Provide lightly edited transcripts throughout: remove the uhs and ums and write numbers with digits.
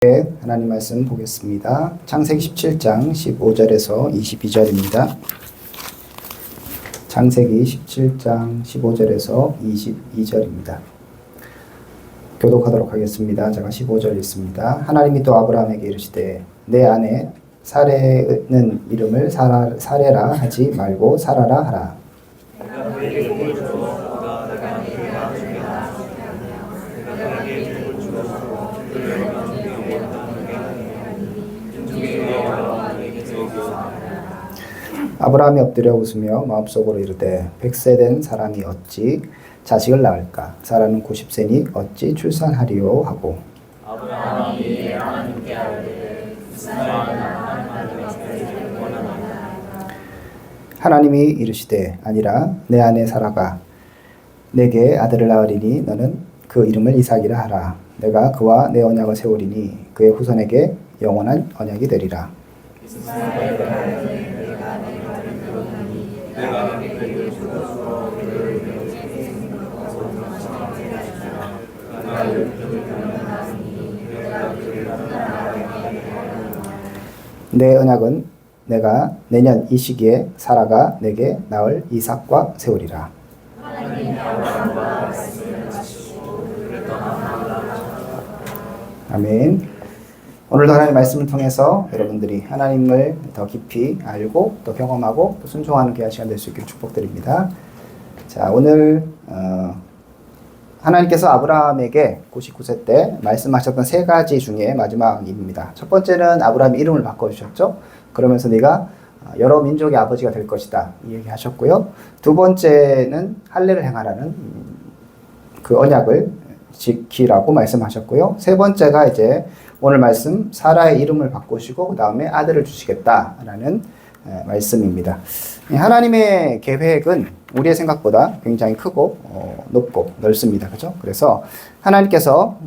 하나님 말씀 보겠습니다. 창세기 17장 15절에서 22절입니다. 창세기 17장 15절에서 22절입니다. 교독하도록 하겠습니다. 제가 15절 읽습니다. 하나님이 또 아브라함에게 이르시되 내 아내 사레는 이름을 사레라 하지 말고 사라라 하라. 아브라함이 엎드려 웃으며 마음속으로 이르되 100세 된 사람이 어찌 자식을 낳을까? 사라는 90세니 어찌 출산하리요 하고 아브라함이 하나님께 아뢰되 하나님이 이르시되 아니라 내 아내 사라가 내게 아들을 낳으리니 너는 그 이름을 이삭이라 하라. 내가 그와 내 언약을 세우리니 그의 후손에게 영원한 언약이 되리라. 내 언약은 내가 내년 이 시기에 사라가 내게 낳을 이삭과 세우리라. 아멘. 오늘도 하나님의 말씀을 통해서 여러분들이 하나님을 더 깊이 알고 또 경험하고 또 순종하는 귀한 시간 될 수 있기를 축복드립니다. 자, 오늘 하나님께서 아브라함에게 99세 때 말씀하셨던 세 가지 중에 마지막입니다. 첫 번째는 아브라함이 이름을 바꿔주셨죠. 그러면서 네가 여러 민족의 아버지가 될 것이다 이 얘기하셨고요. 두 번째는 할례를 행하라는 그 언약을 지키라고 말씀하셨고요. 세 번째가 이제 오늘 말씀 사라의 이름을 바꾸시고 그 다음에 아들을 주시겠다라는 말씀입니다. 하나님의 계획은 우리의 생각보다 굉장히 크고 높고 넓습니다. 그죠? 그래서 하나님께서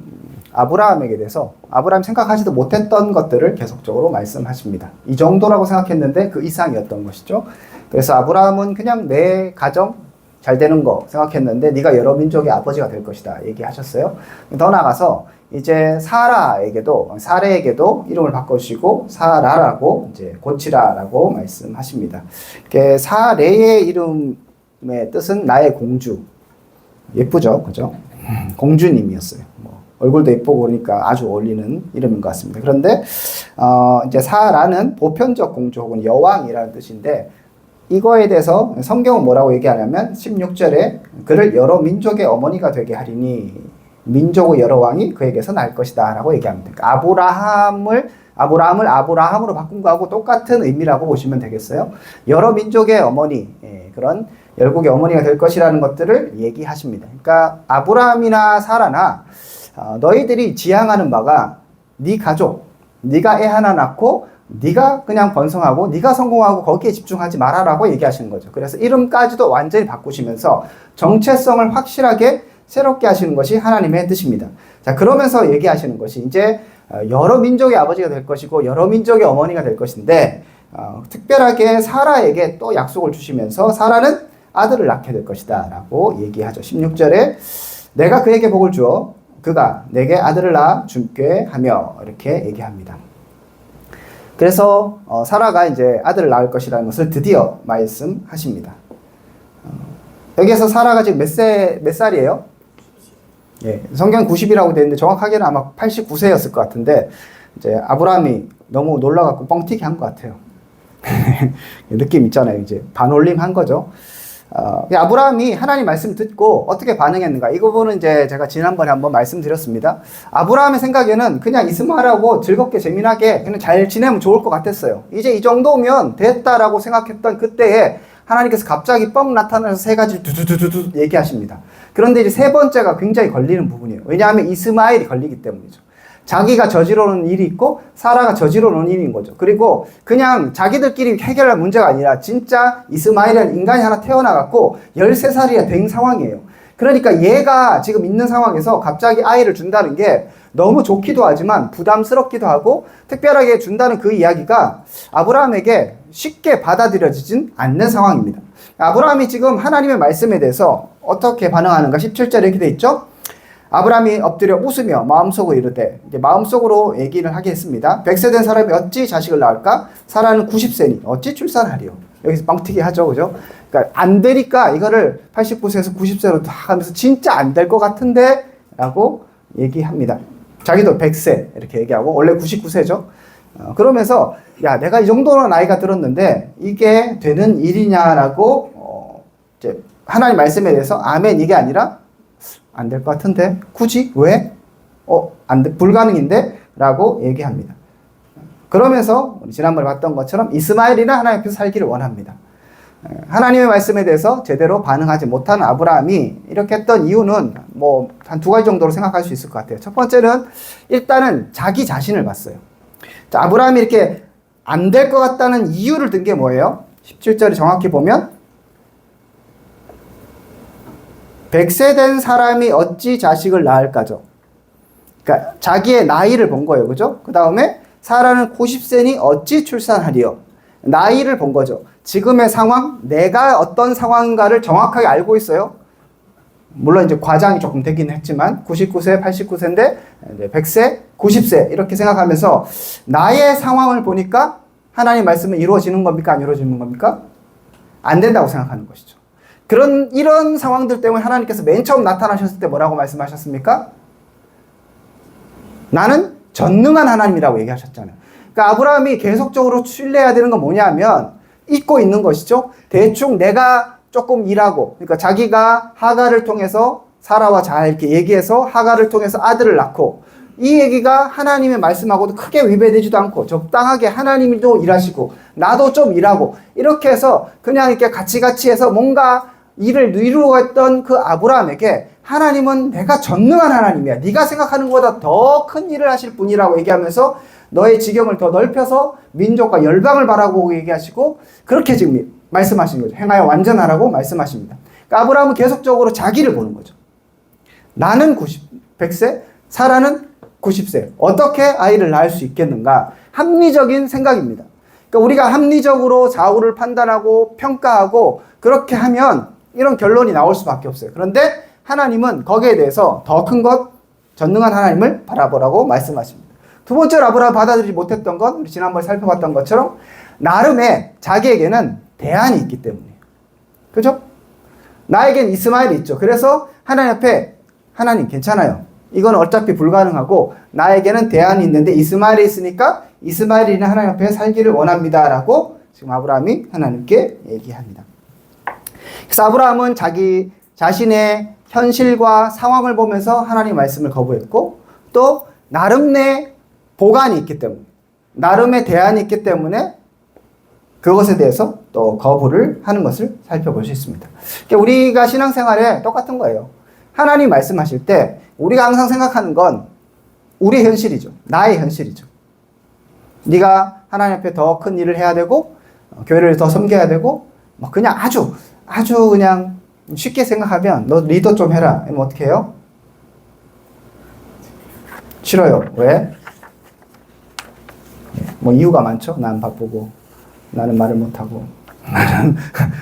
아브라함에게 대해서 아브라함이 생각하지도 못했던 것들을 계속적으로 말씀하십니다. 이 정도라고 생각했는데 그 이상이었던 것이죠. 그래서 아브라함은 그냥 내 가정 잘 되는 거 생각했는데 네가 여러 민족의 아버지가 될 것이다 얘기하셨어요. 더 나아가서 이제 사레에게도 이름을 바꿔주시고 사라라고 이제 고치라라고 말씀하십니다. 사레의 이름의 뜻은 나의 공주. 예쁘죠, 그죠? 공주님이었어요. 얼굴도 예쁘고 그러니까 아주 어울리는 이름인 것 같습니다. 그런데 이제 사라는 보편적 공주 혹은 여왕이라는 뜻인데 이거에 대해서 성경은 뭐라고 얘기하냐면 16절에 그를 여러 민족의 어머니가 되게 하리니 민족의 여러 왕이 그에게서 날 것이다 라고 얘기합니다. 그러니까 아브라함을 아브라함으로 바꾼 거하고 똑같은 의미라고 보시면 되겠어요. 여러 민족의 어머니, 그런 열국의 어머니가 될 것이라는 것들을 얘기하십니다. 그러니까 아브라함이나 사라나 너희들이 지향하는 바가 네 가족, 네가 애 하나 낳고 네가 그냥 번성하고 네가 성공하고 거기에 집중하지 마라라고 얘기하시는 거죠. 그래서 이름까지도 완전히 바꾸시면서 정체성을 확실하게 새롭게 하시는 것이 하나님의 뜻입니다. 자, 그러면서 얘기하시는 것이 이제 여러 민족의 아버지가 될 것이고 여러 민족의 어머니가 될 것인데 특별하게 사라에게 또 약속을 주시면서 사라는 아들을 낳게 될 것이다 라고 얘기하죠. 16절에 내가 그에게 복을 주어 그가 내게 아들을 낳아 주게 하며 이렇게 얘기합니다. 그래서 사라가 이제 아들을 낳을 것이라는 것을 드디어 말씀하십니다. 여기에서 사라가 지금 몇 살이에요? 예, 성경 90이라고 되어 있는데 정확하게는 아마 89세였을 것 같은데 이제 아브라함이 너무 놀라갖고 뻥튀기 한 것 같아요. 느낌 있잖아요. 이제 반올림 한 거죠. 아브라함이 하나님 말씀 듣고 어떻게 반응했는가 이 부분은 이제 제가 지난번에 한번 말씀드렸습니다. 아브라함의 생각에는 그냥 있음하라고 즐겁게 재미나게 그냥 잘 지내면 좋을 것 같았어요. 이제 이 정도면 됐다라고 생각했던 그때에 하나님께서 갑자기 뻥 나타나서 세 가지를 두두두두 얘기하십니다. 그런데 이제 세 번째가 굉장히 걸리는 부분이에요. 왜냐하면 이스마엘이 걸리기 때문이죠. 자기가 저지르는 일이 있고 사라가 저지르는 일인 거죠. 그리고 그냥 자기들끼리 해결할 문제가 아니라 진짜 이스마엘이라는 인간이 하나 태어나갖고 13살이 된 상황이에요. 그러니까 얘가 지금 있는 상황에서 갑자기 아이를 준다는 게 너무 좋기도 하지만 부담스럽기도 하고 특별하게 준다는 그 이야기가 아브라함에게 쉽게 받아들여지진 않는 상황입니다. 아브라함이 지금 하나님의 말씀에 대해서 어떻게 반응하는가 17절에 이렇게 돼 있죠. 아브라함이 엎드려 웃으며 마음속으로 이르되, 이제 마음속으로 얘기를 하게 했습니다. 100세 된 사람이 어찌 자식을 낳을까? 사라는 90세니 어찌 출산하리요? 여기서 뻥튀기 하죠, 그죠? 그러니까 안 되니까 이거를 89세에서 90세로 다 하면서 진짜 안 될 것 같은데? 라고 얘기합니다. 자기도 100세 이렇게 얘기하고, 원래 99세죠. 그러면서 야, 내가 이 정도로 나이가 들었는데 이게 되는 일이냐라고 이제 하나님 말씀에 대해서 아멘 이게 아니라 안 될 것 같은데 굳이 왜? 안 돼, 불가능인데? 라고 얘기합니다. 그러면서 지난번에 봤던 것처럼 이스마엘이나 하나님 앞에서 살기를 원합니다. 하나님의 말씀에 대해서 제대로 반응하지 못한 아브라함이 이렇게 했던 이유는 뭐 한 두 가지 정도로 생각할 수 있을 것 같아요. 첫 번째는 일단은 자기 자신을 봤어요. 자, 아브라함이 이렇게 안 될 것 같다는 이유를 든 게 뭐예요? 17절을 정확히 보면 100세 된 사람이 어찌 자식을 낳을까죠. 그러니까 자기의 나이를 본 거예요. 그죠? 그 다음에 사라는 90세니 어찌 출산하리요. 나이를 본 거죠. 지금의 상황, 내가 어떤 상황인가를 정확하게 알고 있어요. 물론 이제 과장이 조금 되긴 했지만 99세, 89세인데 100세, 90세 이렇게 생각하면서 나의 상황을 보니까 하나님 말씀은 이루어지는 겁니까? 안 이루어지는 겁니까? 안 된다고 생각하는 것이죠. 이런 상황들 때문에 하나님께서 맨 처음 나타나셨을 때 뭐라고 말씀하셨습니까? 나는 전능한 하나님이라고 얘기하셨잖아요. 그러니까 아브라함이 계속적으로 신뢰해야 되는 건 뭐냐면 잊고 있는 것이죠. 대충 내가 조금 일하고, 그러니까 자기가 하갈을 통해서 사라와 잘 이렇게 얘기해서 하갈을 통해서 아들을 낳고, 이 얘기가 하나님의 말씀하고도 크게 위배되지도 않고 적당하게 하나님도 일하시고 나도 좀 일하고 이렇게 해서 그냥 이렇게 같이 해서 뭔가 일을 이루고 했던 그 아브라함에게 하나님은 내가 전능한 하나님이야. 네가 생각하는 것보다 더 큰 일을 하실 분이라고 얘기하면서 너의 지경을 더 넓혀서 민족과 열방을 바라보고 얘기하시고 그렇게 지금 말씀하신 거죠. 행하여 완전하라고 말씀하십니다. 그러니까 아브라함은 계속적으로 자기를 보는 거죠. 나는 100세, 사라는 90세. 어떻게 아이를 낳을 수 있겠는가? 합리적인 생각입니다. 그러니까 우리가 합리적으로 좌우를 판단하고 평가하고 그렇게 하면 이런 결론이 나올 수밖에 없어요. 그런데 하나님은 거기에 대해서 더 큰 것, 전능한 하나님을 바라보라고 말씀하십니다. 두 번째로 아브라함이 받아들이지 못했던 건 우리 지난번에 살펴봤던 것처럼 나름의 자기에게는 대안이 있기 때문이에요. 그죠? 나에겐 이스마엘이 있죠. 그래서 하나님 앞에 하나님 괜찮아요. 이건 어차피 불가능하고 나에게는 대안이 있는데 이스마엘이 있으니까 이스마엘이나 하나님 앞에 살기를 원합니다. 라고 지금 아브라함이 하나님께 얘기합니다. 그래서 아브라함은 자기 자신의 현실과 상황을 보면서 하나님 말씀을 거부했고 또 나름의 보관이 있기 때문에 나름의 대안이 있기 때문에 그것에 대해서 또 거부를 하는 것을 살펴볼 수 있습니다. 그러니까 우리가 신앙생활에 똑같은 거예요. 하나님 말씀하실 때 우리가 항상 생각하는 건 우리의 현실이죠. 나의 현실이죠. 네가 하나님 앞에 더 큰 일을 해야 되고 교회를 더 섬겨야 되고 뭐 그냥 아주 그냥 쉽게 생각하면 너 리더 좀 해라. 그러면 어떻게 해요? 싫어요. 왜? 뭐 이유가 많죠. 난 바쁘고 나는 말을 못하고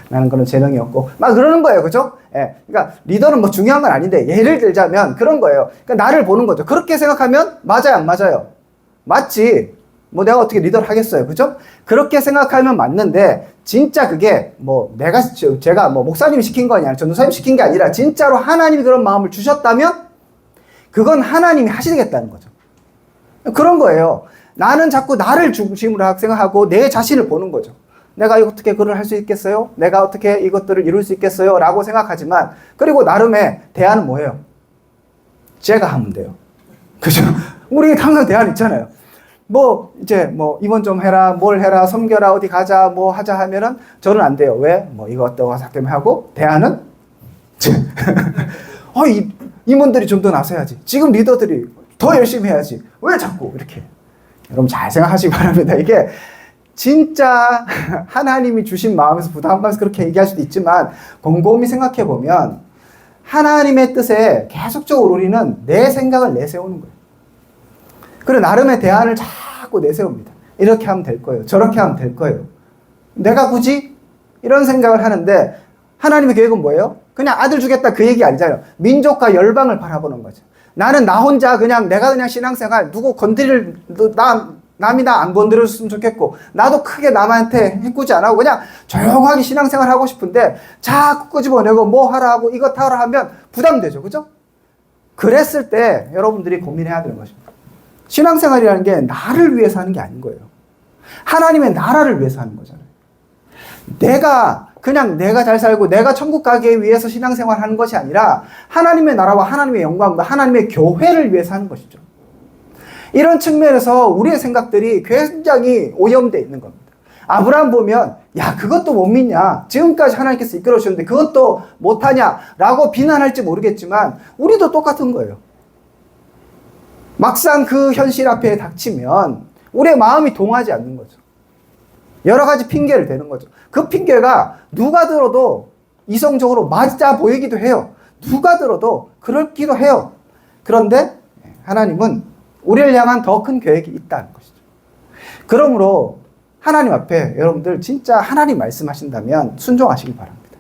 나는 그런 재능이 없고 막 그러는 거예요. 그죠? 예. 그러니까 리더는 뭐 중요한 건 아닌데 예를 들자면 그런 거예요. 그러니까 나를 보는 거죠. 그렇게 생각하면 맞아요, 안 맞아요? 맞지. 뭐 내가 어떻게 리더를 하겠어요. 그죠? 그렇게 생각하면 맞는데 진짜 그게 뭐 제가 뭐 목사님이 시킨 거 아니야. 전도사님이 시킨 게 아니라 진짜로 하나님이 그런 마음을 주셨다면 그건 하나님이 하시겠다는 거죠. 그런 거예요. 나는 자꾸 나를 중심으로 생각하고 내 자신을 보는 거죠. 내가 어떻게 그걸 할 수 있겠어요? 내가 어떻게 이것들을 이룰 수 있겠어요? 라고 생각하지만 그리고 나름의 대안은 뭐예요? 제가 하면 돼요. 그죠? 우리 항상 대안 있잖아요. 뭐 이제 뭐 이번 좀 해라, 뭘 해라, 섬겨라, 어디 가자, 뭐 하자 하면은 저는 안 돼요. 왜? 뭐 이거 어떠고 삭겜 하고 대안은 임원들이 좀 더 나서야지. 지금 리더들이 더 열심히 해야지. 왜 자꾸 이렇게? 여러분 잘 생각하시기 바랍니다. 이게 진짜 하나님이 주신 마음에서 부담감에서 그렇게 얘기할 수도 있지만 곰곰이 생각해 보면 하나님의 뜻에 계속적으로 우리는 내 생각을 내세우는 거예요. 그리고 나름의 대안을 자꾸 내세웁니다. 이렇게 하면 될 거예요. 저렇게 하면 될 거예요. 내가 굳이 이런 생각을 하는데 하나님의 계획은 뭐예요? 그냥 아들 주겠다 그 얘기 아니잖아요. 민족과 열방을 바라보는 거죠. 나는 나 혼자 내가 그냥 신앙생활 누구 남이 나 안 건드렸으면 좋겠고 나도 크게 남한테 해꾸지 안 하고 그냥 조용하게 신앙생활 하고 싶은데 자꾸 끄집어내고 뭐 하라 하고 이것 하라 하면 부담되죠. 그죠? 그랬을 때 여러분들이 고민해야 되는 것입니다. 신앙생활이라는 게 나를 위해서 하는 게 아닌 거예요. 하나님의 나라를 위해서 하는 거잖아요. 내가 잘 살고 내가 천국 가기 위해서 신앙생활 하는 것이 아니라 하나님의 나라와 하나님의 영광과 하나님의 교회를 위해서 하는 것이죠. 이런 측면에서 우리의 생각들이 굉장히 오염되어 있는 겁니다. 아브라함 보면 야 그것도 못 믿냐, 지금까지 하나님께서 이끌어 주셨는데 그것도 못하냐 라고 비난할지 모르겠지만 우리도 똑같은 거예요. 막상 그 현실 앞에 닥치면 우리의 마음이 동하지 않는 거죠. 여러 가지 핑계를 대는 거죠. 그 핑계가 누가 들어도 이성적으로 맞아 보이기도 해요. 누가 들어도 그렇기도 해요. 그런데 하나님은 우리를 향한 더 큰 계획이 있다는 것이죠. 그러므로 하나님 앞에 여러분들 진짜 하나님 말씀하신다면 순종하시길 바랍니다.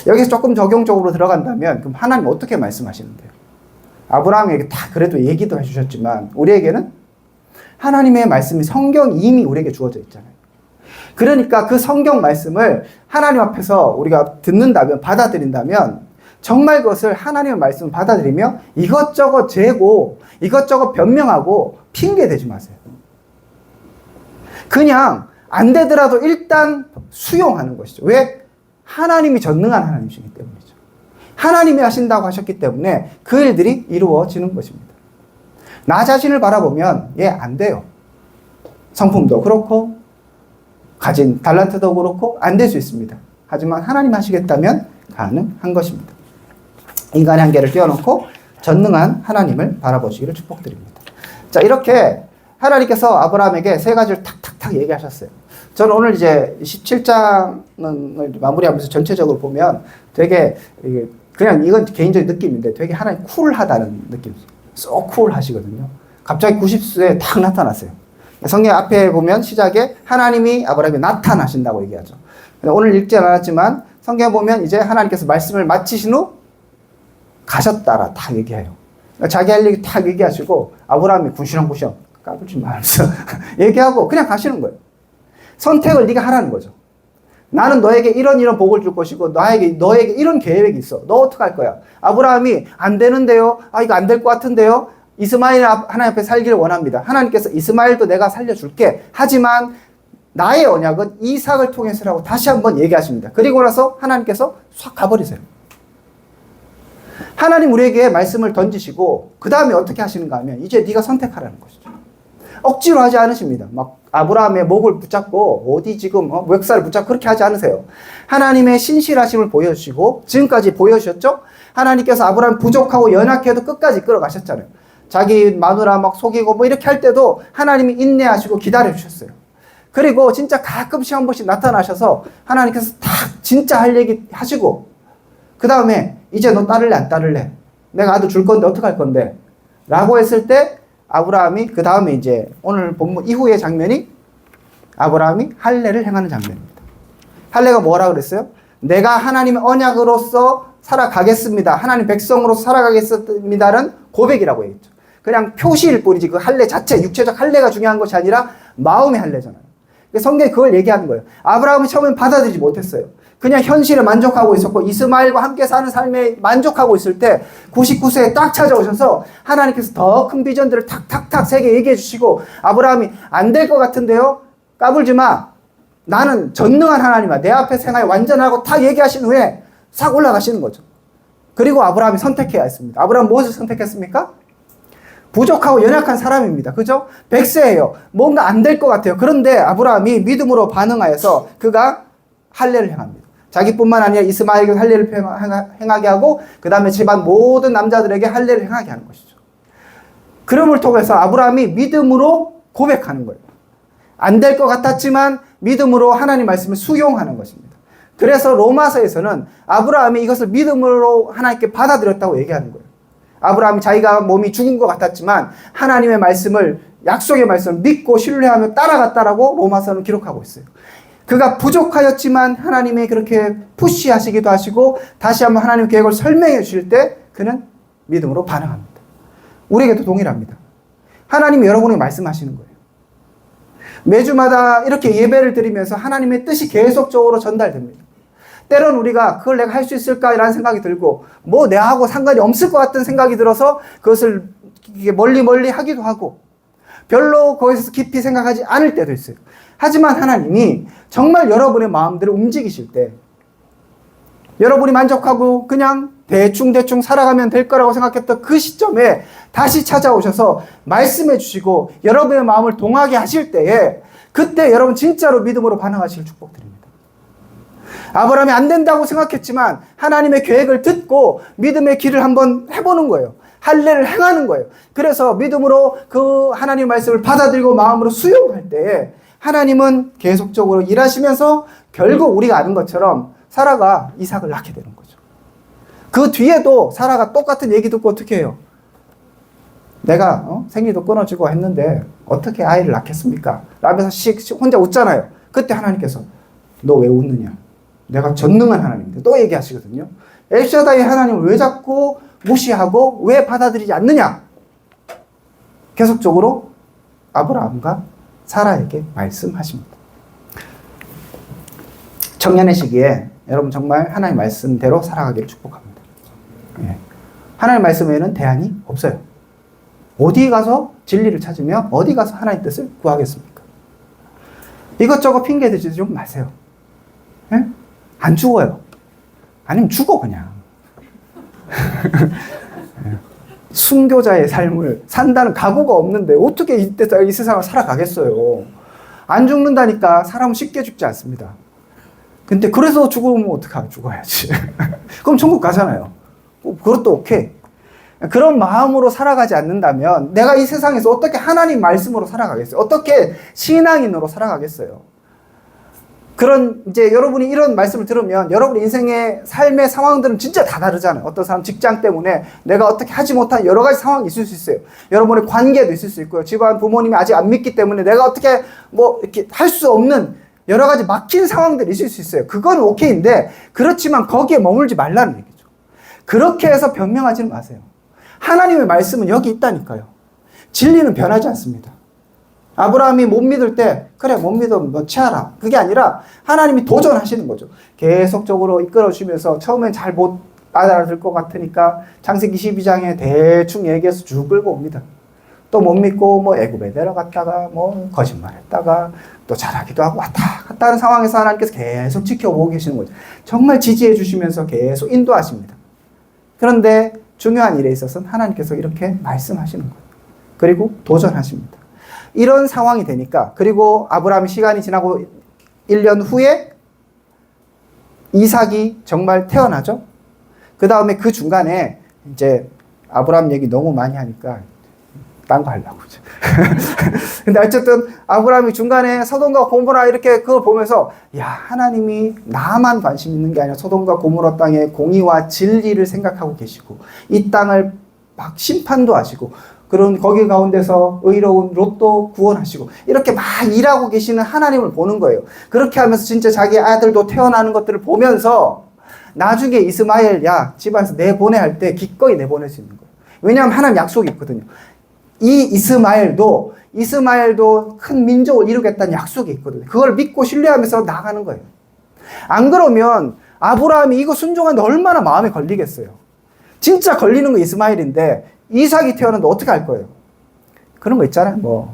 여기서 조금 적용적으로 들어간다면 그럼 하나님 어떻게 말씀하시는데요? 아브라함에게 다 그래도 얘기도 해주셨지만 우리에게는 하나님의 말씀이 성경이 이미 우리에게 주어져 있잖아요. 그러니까 그 성경 말씀을 하나님 앞에서 우리가 듣는다면, 받아들인다면 정말 그것을 하나님의 말씀을 받아들이며 이것저것 재고 이것저것 변명하고 핑계 대지 마세요. 그냥 안 되더라도 일단 수용하는 것이죠. 왜? 하나님이 전능한 하나님이시기 때문이죠. 하나님이 하신다고 하셨기 때문에 그 일들이 이루어지는 것입니다. 나 자신을 바라보면 안 돼요. 성품도 그렇고 가진 달란트도 그렇고 안 될 수 있습니다. 하지만 하나님 하시겠다면 가능한 것입니다. 인간의 한계를 띄워놓고 전능한 하나님을 바라보시기를 축복드립니다. 자, 이렇게 하나님께서 아브라함에게 세 가지를 탁탁탁 얘기하셨어요. 저는 오늘 이제 17장을 마무리하면서 전체적으로 보면 되게 그냥 이건 개인적인 느낌인데 되게 하나님 쿨하다는 느낌. 쏙 쿨하시거든요. 갑자기 90수에 탁 나타났어요. 성경 앞에 보면 시작에 하나님이 아브라함에게 나타나신다고 얘기하죠. 오늘 읽지 않았지만 성경에 보면 이제 하나님께서 말씀을 마치신 후 가셨다라 다 얘기해요. 자기 할 얘기 다 얘기하시고 아브라함이 군시렁군시렁 까불지 말면서 얘기하고 그냥 가시는 거예요. 선택을 네가 하라는 거죠. 나는 너에게 이런 복을 줄 것이고 너에게 이런 계획이 있어. 너 어떡할 거야? 아브라함이 안 되는데요. 이거 안 될 것 같은데요. 이스마엘 하나님 앞에 살기를 원합니다. 하나님께서 이스마엘도 내가 살려줄게. 하지만 나의 언약은 이삭을 통해서라고 다시 한번 얘기하십니다. 그리고 나서 하나님께서 싹 가버리세요. 하나님 우리에게 말씀을 던지시고 그 다음에 어떻게 하시는가 하면 이제 네가 선택하라는 것이죠. 억지로 하지 않으십니다. 막 아브라함의 목을 붙잡고 어디 지금 멱살을 붙잡고 그렇게 하지 않으세요. 하나님의 신실하심을 보여주시고 지금까지 보여주셨죠. 하나님께서 아브라함 부족하고 연약해도 끝까지 끌어가셨잖아요. 자기 마누라 막 속이고 뭐 이렇게 할 때도 하나님이 인내하시고 기다려주셨어요. 그리고 진짜 가끔씩 한 번씩 나타나셔서 하나님께서 딱 진짜 할 얘기 하시고 그 다음에 이제 너 따를래 안 따를래? 내가 아들 줄 건데 어떡할 건데? 라고 했을 때 아브라함이 그 다음에 이제 오늘 본문 이후의 장면이 아브라함이 할례를 행하는 장면입니다. 할례가 뭐라 그랬어요? 내가 하나님의 언약으로서 살아가겠습니다. 하나님 백성으로서 살아가겠습니다는 고백이라고 했죠. 그냥 표시일 뿐이지 그 할례 자체, 육체적 할례가 중요한 것이 아니라 마음의 할례잖아요. 성경이 그걸 얘기하는 거예요. 아브라함이 처음엔 받아들이지 못했어요. 그냥 현실에 만족하고 있었고 이스마엘과 함께 사는 삶에 만족하고 있을 때 99세에 딱 찾아오셔서 하나님께서 더 큰 비전들을 탁탁탁 세게 얘기해 주시고 아브라함이 안 될 것 같은데요? 까불지 마. 나는 전능한 하나님이야. 내 앞에 생활 완전하고 탁 얘기하신 후에 싹 올라가시는 거죠. 그리고 아브라함이 선택해야 했습니다. 아브라함 무엇을 선택했습니까? 부족하고 연약한 사람입니다. 그죠? 100세예요. 뭔가 안 될 것 같아요. 그런데 아브라함이 믿음으로 반응하여서 그가 할례를 행합니다. 자기뿐만 아니라 이스마엘에게 할례를 행하게 하고 그 다음에 집안 모든 남자들에게 할례를 행하게 하는 것이죠. 그럼을 통해서 아브라함이 믿음으로 고백하는 거예요. 안 될 것 같았지만 믿음으로 하나님 말씀을 수용하는 것입니다. 그래서 로마서에서는 아브라함이 이것을 믿음으로 하나님께 받아들였다고 얘기하는 거예요. 아브라함이 자기가 몸이 죽은 것 같았지만 하나님의 말씀을 약속의 말씀을 믿고 신뢰하며 따라갔다라고 로마서는 기록하고 있어요. 그가 부족하였지만 하나님이 그렇게 푸시하시기도 하시고 다시 한번 하나님 계획을 설명해 주실 때 그는 믿음으로 반응합니다. 우리에게도 동일합니다. 하나님이 여러분에게 말씀하시는 거예요. 매주마다 이렇게 예배를 드리면서 하나님의 뜻이 계속적으로 전달됩니다. 때론 우리가 그걸 내가 할 수 있을까라는 생각이 들고 뭐 내하고 상관이 없을 것 같은 생각이 들어서 그것을 멀리 하기도 하고 별로 거기서 깊이 생각하지 않을 때도 있어요. 하지만 하나님이 정말 여러분의 마음대로 움직이실 때 여러분이 만족하고 그냥 대충 살아가면 될 거라고 생각했던 그 시점에 다시 찾아오셔서 말씀해 주시고 여러분의 마음을 동하게 하실 때에 그때 여러분 진짜로 믿음으로 반응하시길 축복드립니다. 아브라함이 안 된다고 생각했지만 하나님의 계획을 듣고 믿음의 길을 한번 해보는 거예요. 할례를 행하는 거예요. 그래서 믿음으로 그 하나님의 말씀을 받아들이고 마음으로 수용할 때에 하나님은 계속적으로 일하시면서 결국 우리가 아는 것처럼 사라가 이삭을 낳게 되는 거죠. 그 뒤에도 사라가 똑같은 얘기 듣고 어떻게 해요? 내가 생리도 끊어지고 했는데 어떻게 아이를 낳겠습니까? 라면서 혼자 웃잖아요. 그때 하나님께서 너 왜 웃느냐? 내가 전능한 하나님인데 또 얘기하시거든요. 엘샤다이 하나님을 왜 자꾸 무시하고 왜 받아들이지 않느냐? 계속적으로 아브라함과 사라에게 말씀하십니다. 청년의 시기에 여러분 정말 하나님의 말씀대로 살아가기를 축복합니다. 예. 하나님의 말씀 외에는 대안이 없어요. 어디 가서 진리를 찾으며 어디 가서 하나님의 뜻을 구하겠습니까? 이것저것 핑계 대지 좀 마세요. 예? 안 죽어요. 아니면 죽어 그냥. 순교자의 삶을 산다는 각오가 없는데 어떻게 이때 이 세상을 살아가겠어요. 안 죽는다니까. 사람은 쉽게 죽지 않습니다. 근데 그래서 죽으면 어떡하나. 죽어야지. 그럼 천국 가잖아요. 그것도 오케이. 그런 마음으로 살아가지 않는다면 내가 이 세상에서 어떻게 하나님 말씀으로 살아가겠어요? 어떻게 신앙인으로 살아가겠어요? 그런 이제 여러분이 이런 말씀을 들으면 여러분의 인생의 삶의 상황들은 진짜 다 다르잖아요. 어떤 사람 직장 때문에 내가 어떻게 하지 못한 여러 가지 상황이 있을 수 있어요. 여러분의 관계도 있을 수 있고요. 집안 부모님이 아직 안 믿기 때문에 내가 어떻게 뭐 이렇게 할 수 없는 여러 가지 막힌 상황들이 있을 수 있어요. 그건 오케이인데 그렇지만 거기에 머물지 말라는 얘기죠. 그렇게 해서 변명하지는 마세요. 하나님의 말씀은 여기 있다니까요. 진리는 변하지 않습니다. 아브라함이 못 믿을 때 그래 못 믿으면 너 취하라. 그게 아니라 하나님이 도전하시는 거죠. 계속적으로 이끌어주면서 처음엔 잘 못 알아들 것 같으니까 창세기 12장에 대충 얘기해서 쭉 끌고 옵니다. 또 못 믿고 뭐 애굽에 내려갔다가 뭐 거짓말했다가 또 잘하기도 하고 왔다 갔다 하는 상황에서 하나님께서 계속 지켜보고 계시는 거죠. 정말 지지해 주시면서 계속 인도하십니다. 그런데 중요한 일에 있어서는 하나님께서 이렇게 말씀하시는 거예요. 그리고 도전하십니다. 이런 상황이 되니까 그리고 아브라함 시간이 지나고 1년 후에 이삭이 정말 태어나죠. 그 다음에 그 중간에 이제 아브라함 얘기 너무 많이 하니까 딴 거 하려고. 근데 어쨌든 아브라함이 중간에 소돔과 고모라 이렇게 그걸 보면서 야 하나님이 나만 관심 있는 게 아니라 소돔과 고모라 땅의 공의와 진리를 생각하고 계시고 이 땅을 막 심판도 하시고 그런 거기 가운데서 의로운 롯도 구원하시고 이렇게 막 일하고 계시는 하나님을 보는 거예요. 그렇게 하면서 진짜 자기 아들도 태어나는 것들을 보면서 나중에 이스마엘 야 집안에서 내보내 할 때 기꺼이 내보낼 수 있는 거예요. 왜냐하면 하나님 약속이 있거든요. 이 이스마엘도 큰 민족을 이루겠다는 약속이 있거든요. 그걸 믿고 신뢰하면서 나가는 거예요. 안 그러면 아브라함이 이거 순종하는데 얼마나 마음에 걸리겠어요. 진짜 걸리는 거 이스마엘인데 이삭이 태어났는데 어떻게 할 거예요? 그런 거 있잖아요.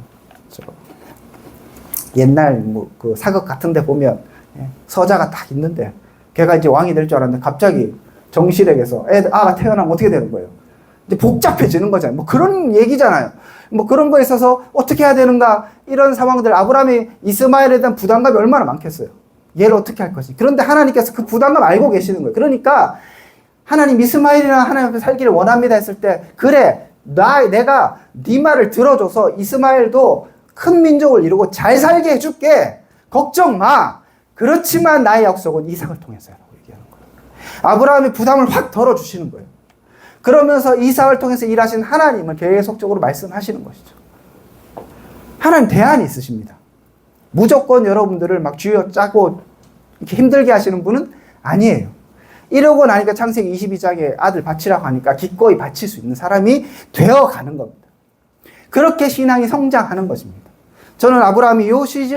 옛날 그 사극 같은 데 보면 서자가 딱 있는데 걔가 이제 왕이 될 줄 알았는데 갑자기 정실에게서 아가 태어나면 어떻게 되는 거예요? 이제 복잡해지는 거잖아요. 뭐 그런 얘기잖아요. 뭐 그런 거에 있어서 어떻게 해야 되는가 이런 상황들 아브라함이 이스마엘에 대한 부담감이 얼마나 많겠어요. 얘를 어떻게 할 것인지. 그런데 하나님께서 그 부담감 알고 계시는 거예요. 그러니까 하나님 이스마엘이랑 하나님 앞에 살기를 원합니다 했을 때 그래 내가 네 말을 들어줘서 이스마엘도 큰 민족을 이루고 잘 살게 해줄게. 걱정 마. 그렇지만 나의 약속은 이삭을 통해서라고 얘기하는 거예요. 아브라함이 부담을 확 덜어주시는 거예요. 그러면서 이삭을 통해서 일하신 하나님을 계속적으로 말씀하시는 것이죠. 하나님 대안이 있으십니다. 무조건 여러분들을 막 쥐어짜고 이렇게 힘들게 하시는 분은 아니에요. 이러고 나니까 창세기 22장에 아들 바치라고 하니까 기꺼이 바칠 수 있는 사람이 되어가는 겁니다. 그렇게 신앙이 성장하는 것입니다. 저는 아브라함이 이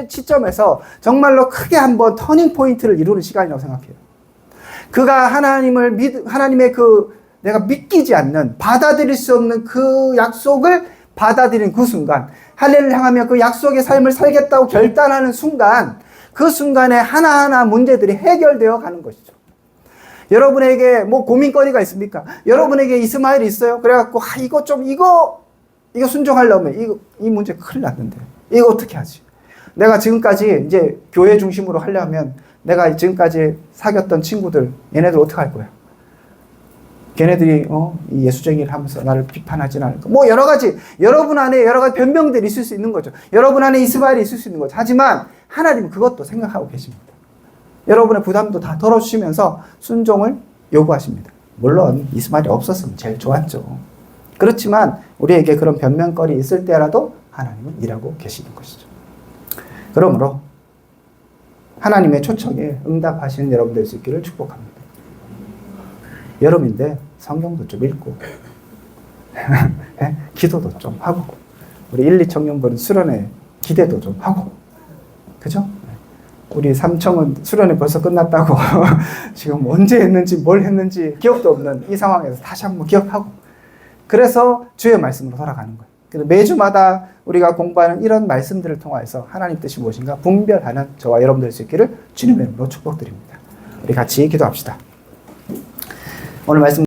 시점에서 정말로 크게 한번 터닝 포인트를 이루는 시간이라고 생각해요. 그가 하나님의 내가 믿기지 않는, 받아들일 수 없는 그 약속을 받아들인 그 순간, 할례를 향하며 그 약속의 삶을 살겠다고 결단하는 순간, 그 순간에 하나하나 문제들이 해결되어 가는 것이죠. 여러분에게 뭐 고민거리가 있습니까? 여러분에게 이스마엘이 있어요? 그래갖고, 이거 순종하려면, 이 문제 큰일 났는데, 이거 어떻게 하지? 내가 지금까지 이제 교회 중심으로 하려면, 내가 지금까지 사귀었던 친구들, 얘네들 어떻게 할 거야? 걔네들이 이 예수쟁이를 하면서 나를 비판하진 않을까? 뭐 여러 가지, 여러분 안에 여러 가지 변명들이 있을 수 있는 거죠. 여러분 안에 이스마엘이 있을 수 있는 거죠. 하지만 하나님은 그것도 생각하고 계십니다. 여러분의 부담도 다 덜어주시면서 순종을 요구하십니다. 물론 이스마엘이 없었으면 제일 좋았죠. 그렇지만 우리에게 그런 변명거리 있을 때라도 하나님은 일하고 계시는 것이죠. 그러므로 하나님의 초청에 응답하시는 여러분 될 수 있기를 축복합니다. 여름인데 성경도 좀 읽고 기도도 좀 하고, 우리 1, 2청년부는 수련회 기대도 좀 하고, 그죠? 우리 3청은 수련회 벌써 끝났다고 지금 언제 했는지 뭘 했는지 기억도 없는 이 상황에서 다시 한번 기억하고, 그래서 주의 말씀으로 돌아가는 거예요. 그래서 매주마다 우리가 공부하는 이런 말씀들을 통해서 하나님 뜻이 무엇인가 분별하는 저와 여러분 될 수 있기를 주님의 이름으로 축복드립니다. 우리 같이 기도합시다. 오늘 말씀